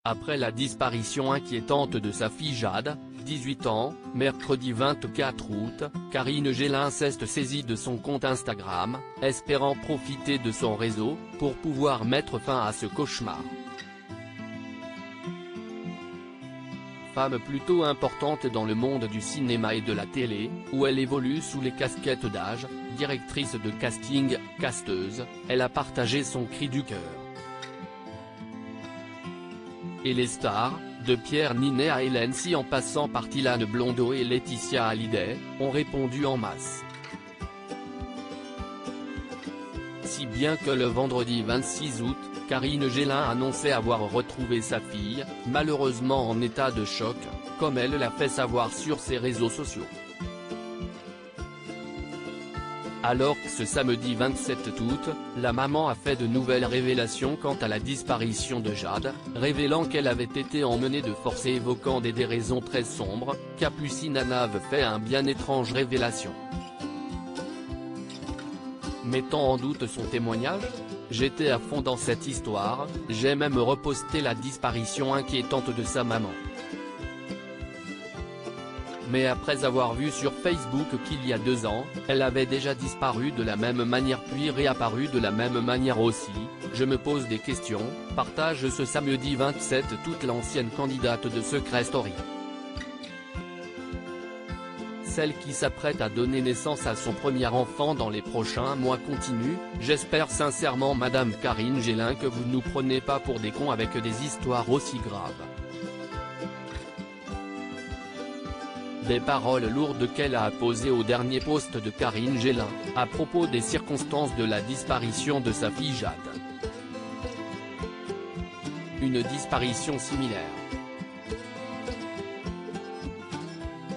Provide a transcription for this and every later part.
Après la disparition inquiétante de sa fille Jade, 18 ans, mercredi 24 août, Karine Gélin s'est saisie de son compte Instagram, espérant profiter de son réseau, pour pouvoir mettre fin à ce cauchemar. Femme plutôt importante dans le monde du cinéma et de la télé, où elle évolue sous les casquettes d'âge, directrice de casting, casteuse, elle a partagé son cri du cœur. Et les stars, de Pierre Ninet à Hélène Si en passant par Tillane Blondeau et Laetitia Hallyday, ont répondu en masse. Si bien que le vendredi 26 août, Karine Gélin annonçait avoir retrouvé sa fille, malheureusement en état de choc, comme elle l'a fait savoir sur ses réseaux sociaux. Alors que ce samedi 27 août, la maman a fait de nouvelles révélations quant à la disparition de Jade, révélant qu'elle avait été emmenée de force et évoquant des déraisons très sombres. Capucine Anave fait un bien étrange révélation. Mettant en doute son témoignage, « J'étais à fond dans cette histoire, j'ai même reposté la disparition inquiétante de sa maman. Mais après avoir vu sur Facebook qu'il y a 2 ans, elle avait déjà disparu de la même manière puis réapparu de la même manière aussi, je me pose des questions », partage ce samedi 27 toute l'ancienne candidate de Secret Story. Celle qui s'apprête à donner naissance à son premier enfant dans les prochains mois continue, « J'espère sincèrement Madame Karine Gélin que vous ne nous prenez pas pour des cons avec des histoires aussi graves. » Des paroles lourdes qu'elle a apposées au dernier post de Karine Gélin, à propos des circonstances de la disparition de sa fille Jade. Une disparition similaire.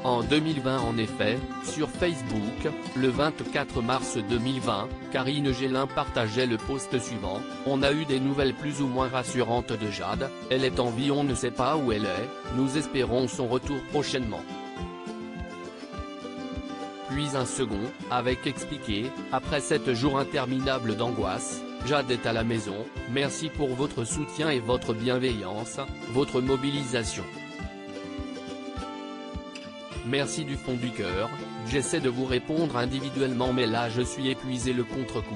En 2020 en effet, sur Facebook, le 24 mars 2020, Karine Gélin partageait le post suivant, « On a eu des nouvelles plus ou moins rassurantes de Jade, elle est en vie, on ne sait pas où elle est, nous espérons son retour prochainement. » Puis un second, avec expliqué, « Après 7 jours interminables d'angoisse, Jade est à la maison, merci pour votre soutien et votre bienveillance, votre mobilisation. Merci du fond du cœur, j'essaie de vous répondre individuellement mais là je suis épuisé le contre-coup. »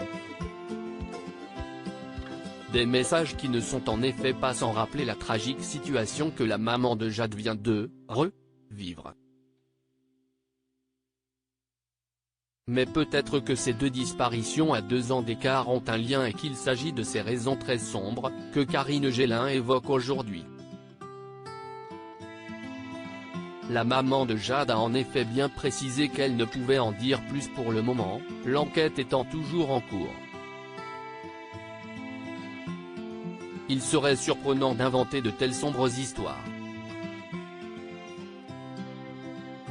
Des messages qui ne sont en effet pas sans rappeler la tragique situation que la maman de Jade vient de revivre. Mais peut-être que ces 2 disparitions à 2 ans d'écart ont un lien et qu'il s'agit de ces raisons très sombres, que Karine Gélin évoque aujourd'hui. La maman de Jade a en effet bien précisé qu'elle ne pouvait en dire plus pour le moment, l'enquête étant toujours en cours. Il serait surprenant d'inventer de telles sombres histoires.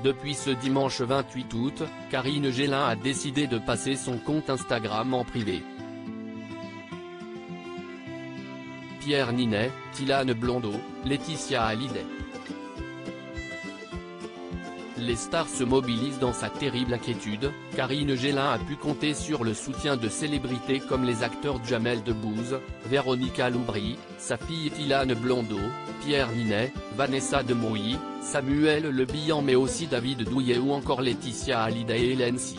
Depuis ce dimanche 28 août, Karine Gélin a décidé de passer son compte Instagram en privé. Pierre Ninet, Tillane Blondeau, Laetitia Hallyday. Les stars se mobilisent dans sa terrible inquiétude. Karine Gélin a pu compter sur le soutien de célébrités comme les acteurs Jamel Debbouze, Véronica Loubry, sa fille Tillane Blondeau, Pierre Ninet, Vanessa Demouy, Samuel Le Bihan mais aussi David Douillet ou encore Laetitia Hallyday et Hélène Si.